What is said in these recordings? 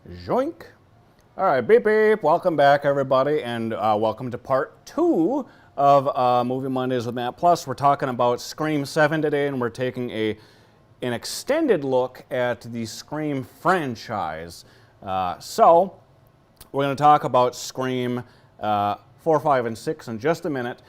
Joink. All right, beep beep. Welcome back, everybody, and welcome to part 2 of Movie Mondays with Matt Plus. We're talking about Scream 7 today, and we're taking an extended look at the Scream franchise. So we're going to talk about Scream 4, 5, and 6 in just a minute.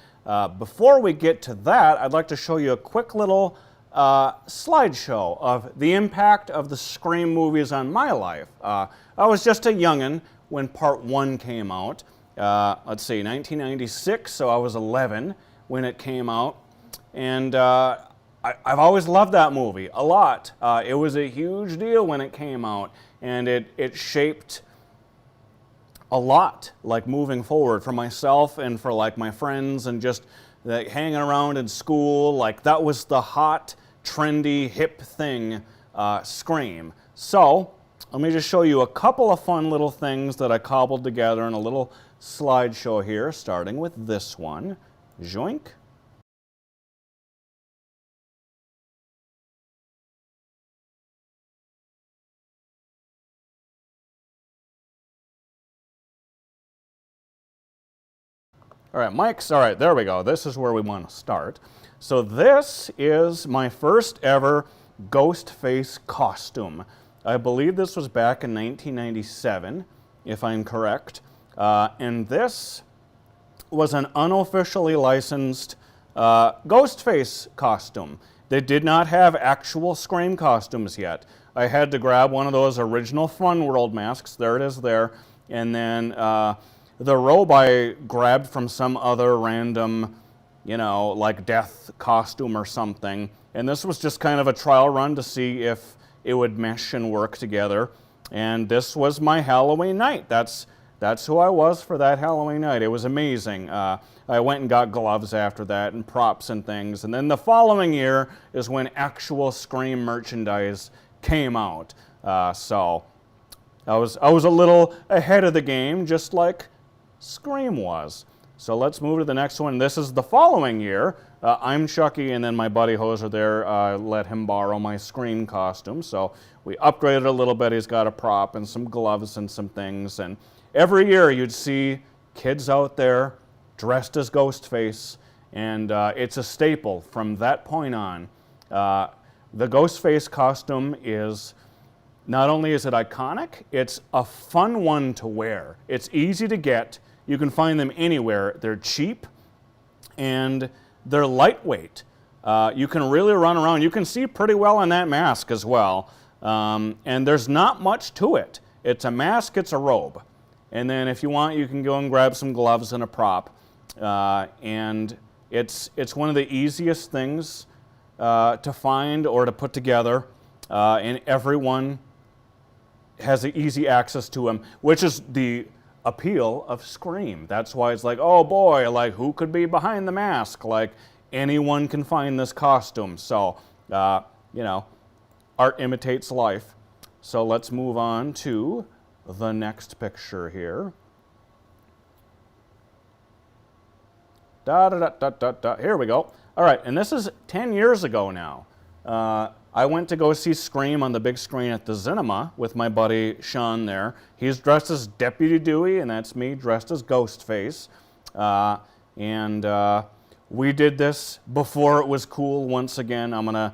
Before we get to that, I'd like to show you a quick little slideshow of the impact of the Scream movies on my life. I was just a youngin' when part 1 came out. Let's see, 1996, so I was 11 when it came out. And I've always loved that movie a lot. It was a huge deal when it came out, and it shaped a lot, like moving forward for myself and for like my friends and just like hanging around in school. Like that was the hot, trendy, hip thing, Scream. So let me just show you a couple of fun little things that I cobbled together in a little slideshow here, starting with this one. Joink. All right, mics. All right, there we go. This is where we want to start. So this is my first ever ghost face costume. I believe this was back in 1997, if I'm correct. And this was an unofficially licensed ghost face costume. They did not have actual Scream costumes yet. I had to grab one of those original Fun World masks. There it is there. And then the robe I grabbed from some other random, like death costume or something. And this was just kind of a trial run to see if it would mesh and work together. And this was my Halloween night. That's who I was for that Halloween night. It was amazing. I went and got gloves after that and props and things. And then the following year is when actual Scream merchandise came out. So I was a little ahead of the game, just like Scream was. So let's move to the next one. This is the following year. I'm Chucky, and then my buddy Hoser there let him borrow my Scream costume. So we upgraded a little bit. He's got a prop and some gloves and some things. And every year you'd see kids out there dressed as Ghostface, and it's a staple from that point on. The Ghostface costume is, not only is it iconic, it's a fun one to wear. It's easy to get. You can find them anywhere. They're cheap and they're lightweight. You can really run around. You can see pretty well in that mask as well. And there's not much to it. It's a mask, it's a robe. And then if you want, you can go and grab some gloves and a prop. And it's one of the easiest things to find or to put together. And everyone has easy access to them, which is the appeal of Scream. That's why it's like, oh boy, like who could be behind the mask? Like anyone can find this costume. So, art imitates life. So let's move on to the next picture here. Here we go. All right, and this is 10 years ago now. I went to go see Scream on the big screen at the Cinema with my buddy Sean there. He's dressed as Deputy Dewey, and that's me dressed as Ghostface. And we did this before it was cool. Once again, I'm going to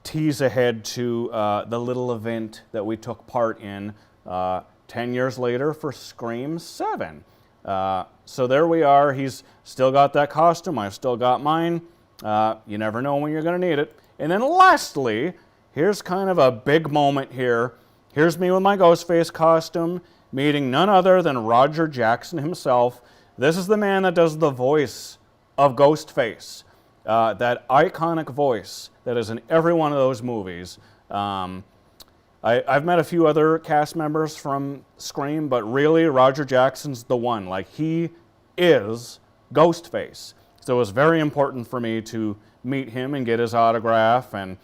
tease ahead to the little event that we took part in 10 years later for Scream 7. So there we are. He's still got that costume. I've still got mine. You never know when you're going to need it. And then lastly, here's kind of a big moment here. Here's me with my Ghostface costume, meeting none other than Roger Jackson himself. This is the man that does the voice of Ghostface, that iconic voice that is in every one of those movies. I've met a few other cast members from Scream, but really Roger Jackson's the one. Like, he is Ghostface. So it was very important for me to meet him and get his autograph and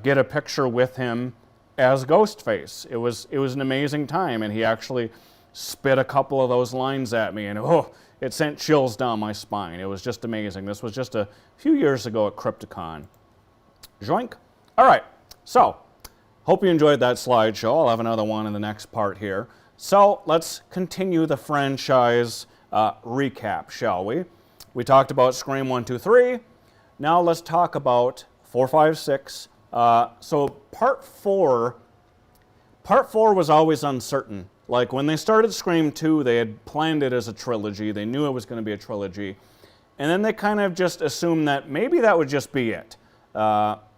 get a picture with him as Ghostface. It was an amazing time, and he actually spit a couple of those lines at me, and it sent chills down my spine. It was just amazing. This was just a few years ago at Crypticon. Joink. All right, so Hope you enjoyed that slideshow. I'll have another one in the next part here. So let's continue the franchise recap, shall we? We talked about Scream 1, 2, 3. Now let's talk about 4, 5, 6. So part 4 was always uncertain. Like when they started Scream 2, they had planned it as a trilogy. They knew it was going to be a trilogy. And then they kind of just assumed that maybe that would just be it.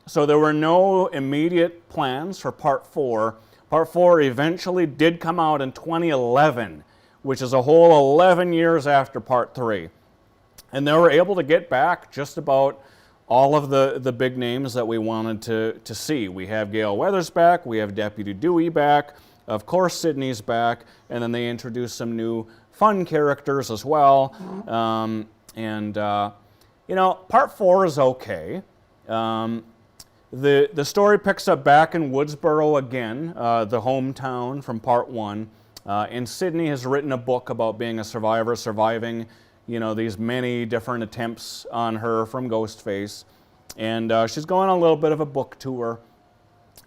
So there were no immediate plans for Part 4. Part 4 eventually did come out in 2011, which is a whole 11 years after Part 3. And they were able to get back just about all of the big names that we wanted to see. We have Gale Weathers back, we have Deputy Dewey back, of course Sidney's back, and then they introduced some new fun characters as well. You know, Part 4 is okay. The story picks up back in Woodsboro again, the hometown from Part 1. And Sidney has written a book about being a survivor, surviving, you know, these many different attempts on her from Ghostface. And she's going on a little bit of a book tour.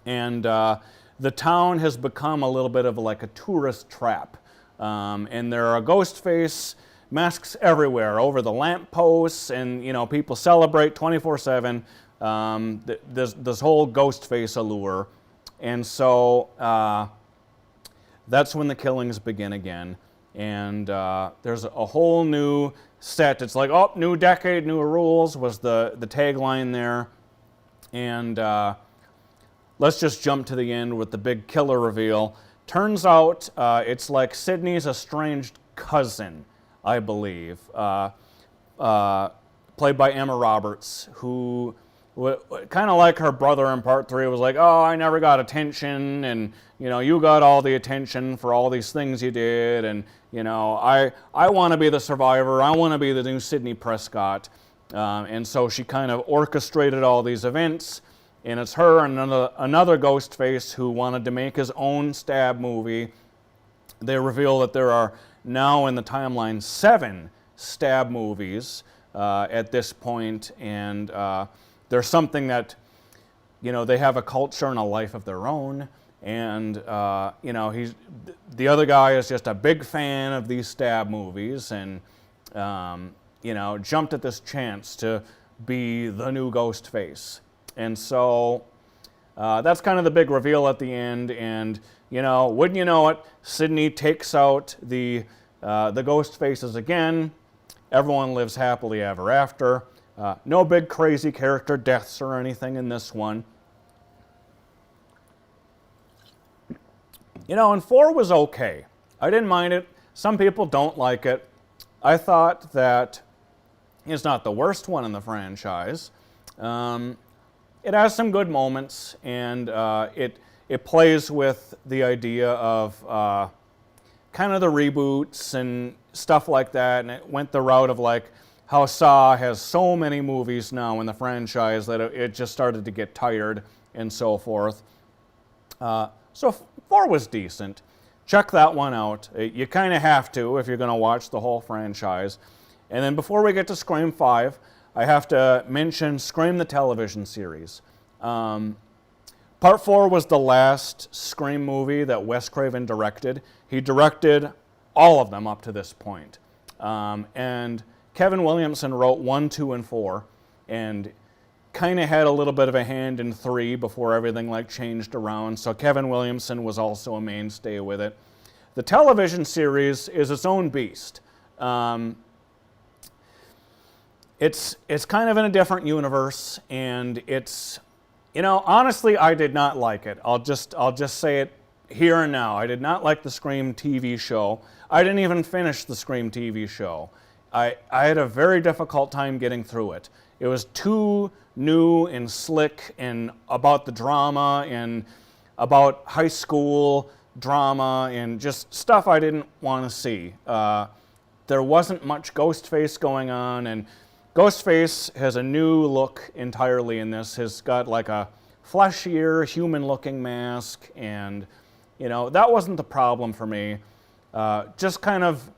And the town has become a little bit of like a tourist trap. And there are Ghostface masks everywhere, over the lampposts, and, you know, people celebrate 24/7. This whole Ghostface allure. And so that's when the killings begin again. And there's a whole new set. It's like, oh, new decade, new rules was the tagline there. And let's just jump to the end with the big killer reveal. Turns out it's like Sidney's estranged cousin, I believe, played by Emma Roberts, who kind of like her brother in Part 3 was like, oh, I never got attention, and, you know, you got all the attention for all these things you did, and, you know, I want to be the survivor, I want to be the new Sidney Prescott. And so she kind of orchestrated all these events, and it's her and another Ghostface who wanted to make his own stab movie. They reveal that there are now in the timeline 7 stab movies at this point, and there's something that, you know, they have a culture and a life of their own, and, you know, the other guy is just a big fan of these stab movies, and, you know, jumped at this chance to be the new Ghostface. And so that's kind of the big reveal at the end, and, you know, wouldn't you know it, Sidney takes out the Ghostfaces again. Everyone lives happily ever after. No big crazy character deaths or anything in this one. You know, and 4 was okay. I didn't mind it. Some people don't like it. I thought that it's not the worst one in the franchise. It has some good moments, and it plays with the idea of kind of the reboots and stuff like that, and it went the route of like how Saw has so many movies now in the franchise that it just started to get tired and so forth. So 4 was decent. Check that one out. You kind of have to if you're going to watch the whole franchise. And then before we get to Scream 5, I have to mention Scream the television series. Part 4 was the last Scream movie that Wes Craven directed. He directed all of them up to this point. And Kevin Williamson wrote 1, 2, and 4, and kind of had a little bit of a hand in 3 before everything like changed around. So Kevin Williamson was also a mainstay with it. The television series is its own beast. It's kind of in a different universe, and it's, you know, honestly, I did not like it. I'll just say it here and now. I did not like the Scream TV show. I didn't even finish the Scream TV show. I had a very difficult time getting through it. It was too new and slick and about the drama and about high school drama and just stuff I didn't want to see. There wasn't much Ghostface going on, and Ghostface has a new look entirely in this. He's got like a fleshier, human-looking mask, and, you know, that wasn't the problem for me. Just kind of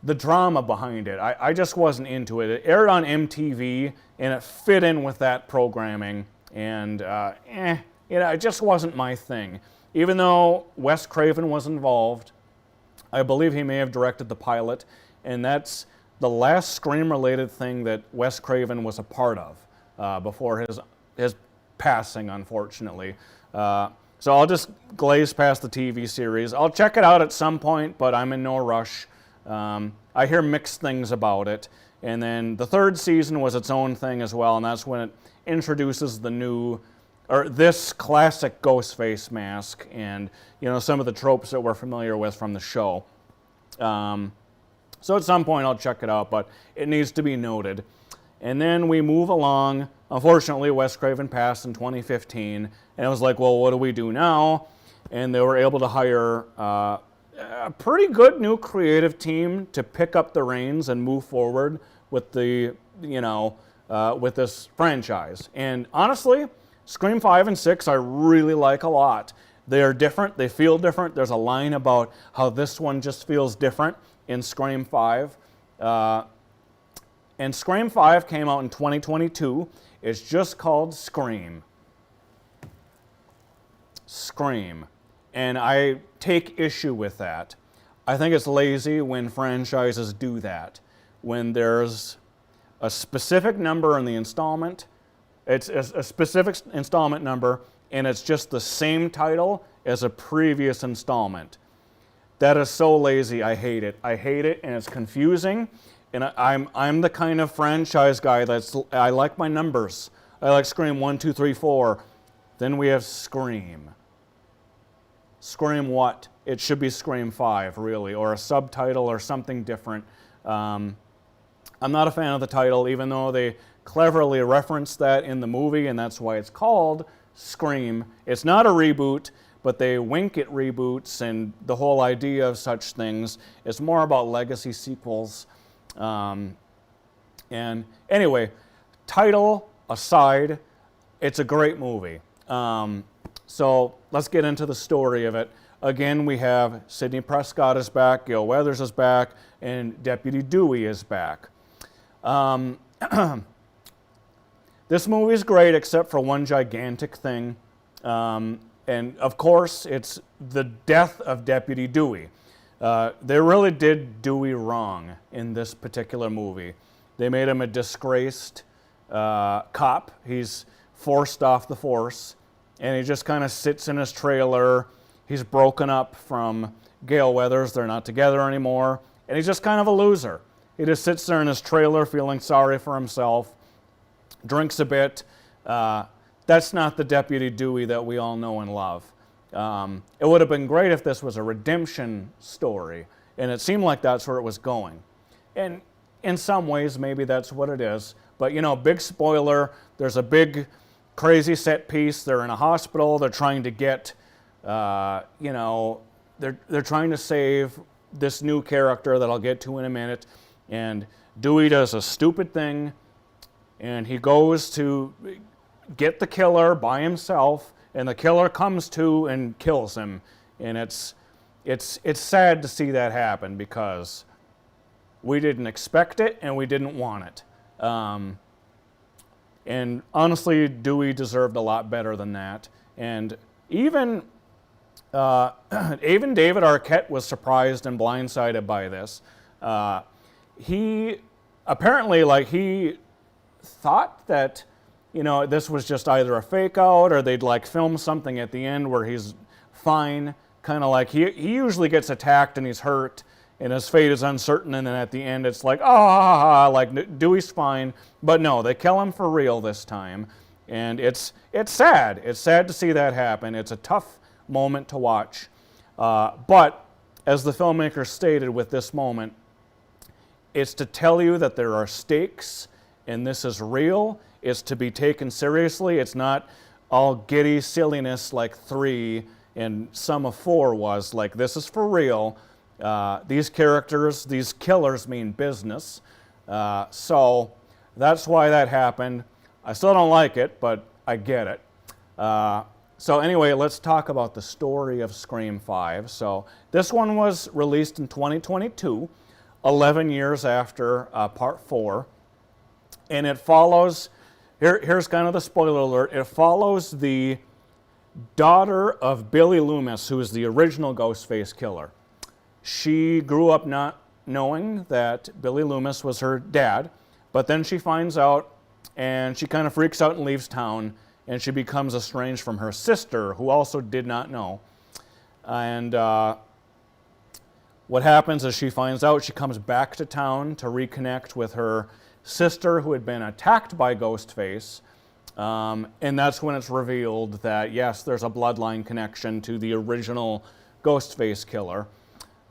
the drama behind it. I just wasn't into it. It aired on MTV, and it fit in with that programming. And, it just wasn't my thing. Even though Wes Craven was involved, I believe he may have directed the pilot, and that's the last Scream-related thing that Wes Craven was a part of before his passing, unfortunately. So I'll just glaze past the TV series. I'll check it out at some point, but I'm in no rush. I hear mixed things about it. And then the third season was its own thing as well, and that's when it introduces this classic Ghostface mask and, some of the tropes that we're familiar with from the show. So at some point I'll check it out, but it needs to be noted. And then we move along. Unfortunately, Wes Craven passed in 2015, and it was like, well, what do we do now? And they were able to hire a pretty good new creative team to pick up the reins and move forward with with this franchise. And honestly, Scream 5 and 6 I really like a lot. They are different, they feel different. There's a line about how this one just feels different in Scream 5. And Scream 5 came out in 2022. It's just called Scream. Scream. And I take issue with that. I think it's lazy when franchises do that. When there's a specific number in the installment, it's a specific installment number, and it's just the same title as a previous installment. That is so lazy. I hate it. I hate it, and it's confusing. And I'm the kind of franchise guy I like my numbers. I like Scream 1, 2, 3, 4. Then we have Scream. Scream what? It should be Scream 5, really, or a subtitle or something different. I'm not a fan of the title, even though they cleverly reference that in the movie, and that's why it's called Scream. It's not a reboot, but they wink at reboots and the whole idea of such things. It's more about legacy sequels. And anyway, title aside, it's a great movie. So let's get into the story of it. Again, we have Sidney Prescott is back, Gale Weathers is back, and Deputy Dewey is back. This movie is great except for one gigantic thing. And of course, it's the death of Deputy Dewey. They really did Dewey wrong in this particular movie. They made him a disgraced cop. He's forced off the force, and he just kind of sits in his trailer. He's broken up from Gale Weathers. They're not together anymore, and he's just kind of a loser. He just sits there in his trailer feeling sorry for himself, drinks a bit. That's not the Deputy Dewey that we all know and love. It would have been great if this was a redemption story, and it seemed like that's where it was going. And in some ways, maybe that's what it is. But, big spoiler, there's a big, crazy set piece. They're in a hospital. They're trying to get, they're trying to save this new character that I'll get to in a minute. And Dewey does a stupid thing, and he goes to get the killer by himself, and the killer comes to and kills him. And it's sad to see that happen because we didn't expect it and we didn't want it. And honestly, Dewey deserved a lot better than that. And even David Arquette was surprised and blindsided by this. He apparently, he thought that this was just either a fake out or they'd film something at the end where he's fine. Kind of like he usually gets attacked and he's hurt and his fate is uncertain, and then at the end it's Dewey's fine. But no, they kill him for real this time. And it's sad. It's sad to see that happen. It's a tough moment to watch. But as the filmmaker stated with this moment, it's to tell you that there are stakes and this is real. It's to be taken seriously. It's not all giddy silliness like 3 and some of 4 was. This is for real. These characters, these killers mean business. So that's why that happened. I still don't like it, but I get it. So anyway, let's talk about the story of Scream 5. So this one was released in 2022, 11 years after Part 4. And it follows here's kind of the spoiler alert. It follows the daughter of Billy Loomis, who is the original Ghostface killer. She grew up not knowing that Billy Loomis was her dad, but then she finds out and she kind of freaks out and leaves town, and she becomes estranged from her sister, who also did not know. And what happens is she finds out, she comes back to town to reconnect with her sister who had been attacked by Ghostface. And that's when it's revealed that, yes, there's a bloodline connection to the original Ghostface killer.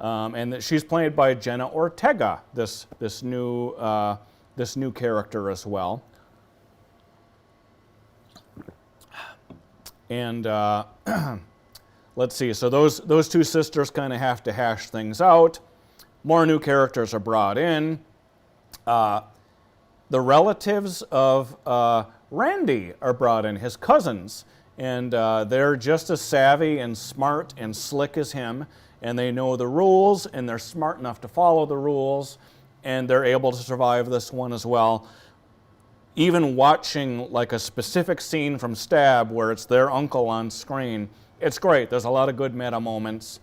And that she's played by Jenna Ortega, this new character as well. And let's see, so those two sisters kind of have to hash things out. More new characters are brought in. The relatives of Randy are brought in, his cousins, and they're just as savvy and smart and slick as him, and they know the rules, and they're smart enough to follow the rules, and they're able to survive this one as well. Even watching like a specific scene from Stab where it's their uncle on screen, it's great. There's a lot of good meta moments.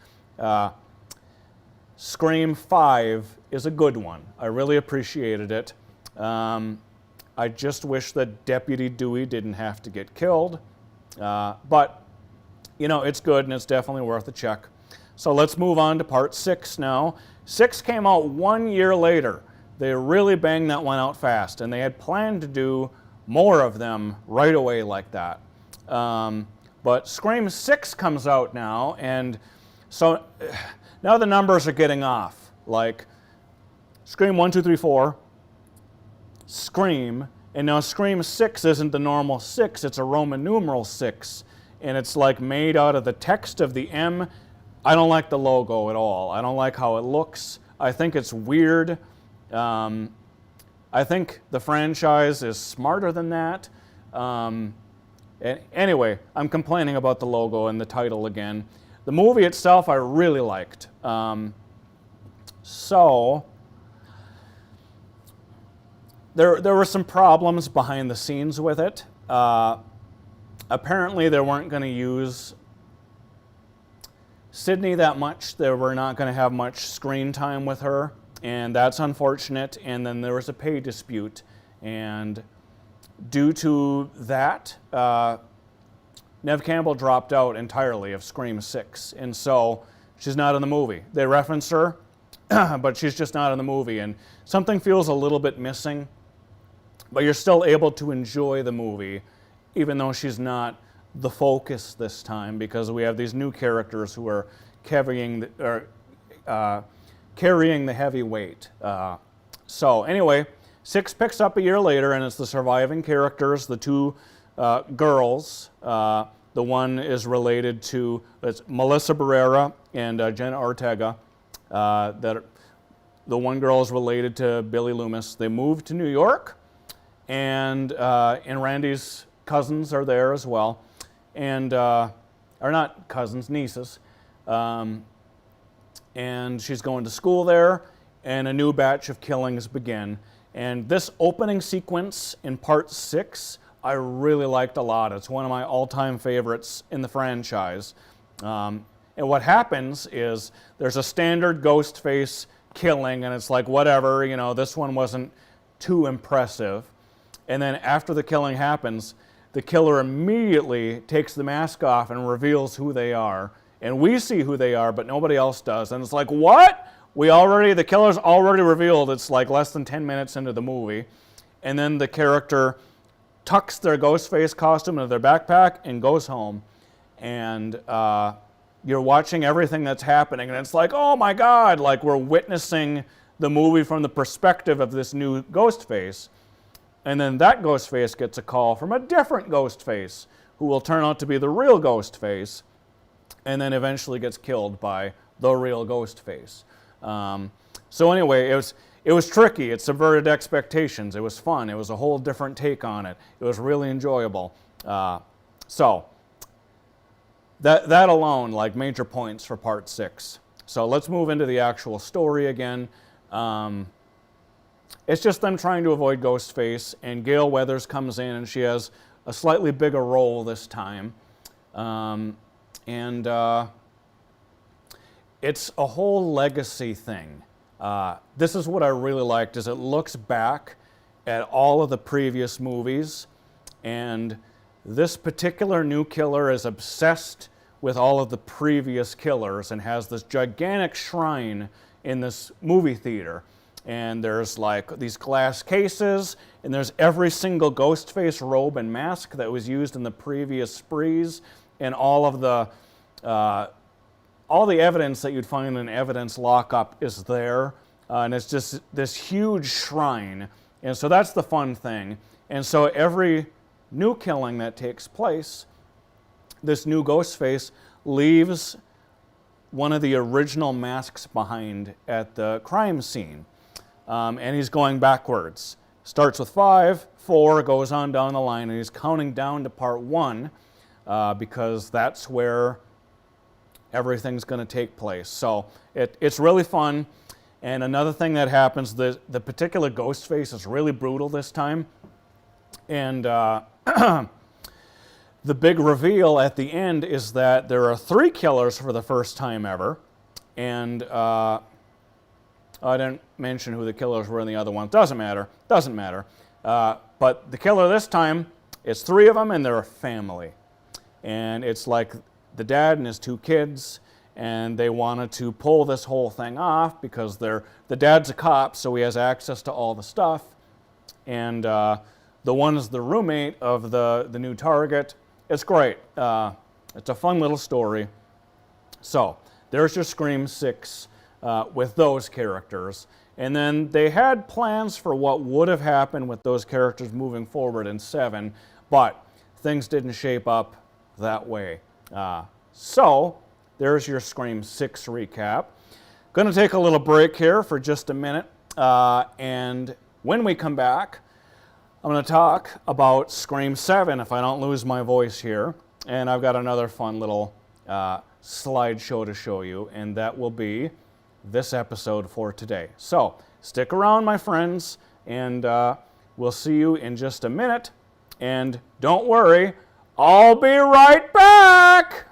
Scream 5 is a good one. I really appreciated it. I just wish that Deputy Dewey didn't have to get killed. But, you know, it's good and it's definitely worth a check. So let's move on to part 6 now. 6 came out 1 year later. They really banged that one out fast, and they had planned to do more of them right away like that. But Scream 6 comes out now, and so now the numbers are getting off. Like Scream 1, 2, 3, 4, Scream, and now Scream 6 isn't the normal 6, it's a Roman numeral 6, and it's like made out of the text of the M. I don't like the logo at all. I don't like how it looks. I think it's weird. I think the franchise is smarter than that. Anyway, I'm complaining about the logo and the title again. The movie itself I really liked. So there were some problems behind the scenes with it. Apparently they weren't going to use Sydney that much. They were not going to have much screen time with her, and that's unfortunate. And then there was a pay dispute, and due to that, Neve Campbell dropped out entirely of Scream 6, and so she's not in the movie. They reference her, but she's just not in the movie, and something feels a little bit missing, but you're still able to enjoy the movie, even though she's not the focus this time, because we have these new characters who are carrying the heavy weight. So anyway, 6 picks up a year later, and it's the surviving characters, the two girls. The one is related to it's Melissa Barrera and Jenna Ortega. The one girl is related to Billy Loomis. They moved to New York, and Randy's cousins are there as well, and are not cousins, nieces. And she's going to school there, and a new batch of killings begin. And this opening sequence in part 6, I really liked a lot. It's one of my all-time favorites in the franchise. And what happens is there's a standard Ghostface killing, and it's like, whatever, you know, this one wasn't too impressive. And then after the killing happens, the killer immediately takes the mask off and reveals who they are. And we see who they are, but nobody else does. And it's like, what? The killer's already revealed. It's like less than 10 minutes into the movie. And then the character tucks their Ghostface costume into their backpack and goes home. And you're watching everything that's happening. And it's like, oh my God, like we're witnessing the movie from the perspective of this new Ghostface. And then that Ghostface gets a call from a different Ghostface who will turn out to be the real Ghostface, and then eventually gets killed by the real Ghostface. So anyway, it was tricky. It subverted expectations. It was fun. It was a whole different take on it. It was really enjoyable. So that alone, like major points for part 6. So let's move into the actual story again. it's just them trying to avoid Ghostface, and Gale Weathers comes in, and she has a slightly bigger role this time. It's a whole legacy thing. This is what I really liked, is it looks back at all of the previous movies, and this particular new killer is obsessed with all of the previous killers and has this gigantic shrine in this movie theater. And there's like these glass cases, and there's every single Ghostface robe and mask that was used in the previous sprees, and all the evidence that you'd find in an evidence lockup is there. And it's just this huge shrine. And so that's the fun thing. And so every new killing that takes place, this new Ghostface leaves one of the original masks behind at the crime scene. And he's going backwards. Starts with 5, 4, goes on down the line, and he's counting down to part 1 because that's where everything's going to take place. So it's really fun. And another thing that happens, the particular Ghostface is really brutal this time. And the big reveal at the end is that there are 3 killers for the first time ever. And I didn't mention who the killers were in the other ones. Doesn't matter. But the killer this time, it's 3 of them, and they're a family. And it's like the dad and his 2 kids, and they wanted to pull this whole thing off because the dad's a cop, so he has access to all the stuff. And the one is the roommate of the new target. It's great. It's a fun little story. So there's your Scream 6. With those characters. And then they had plans for what would have happened with those characters moving forward in 7, but things didn't shape up that way. So there's your Scream 6 recap. Going to take a little break here for just a minute, and when we come back, I'm going to talk about Scream 7 if I don't lose my voice here, and I've got another fun little slideshow to show you, and that will be this episode for today. So stick around, my friends, and we'll see you in just a minute. And don't worry, I'll be right back.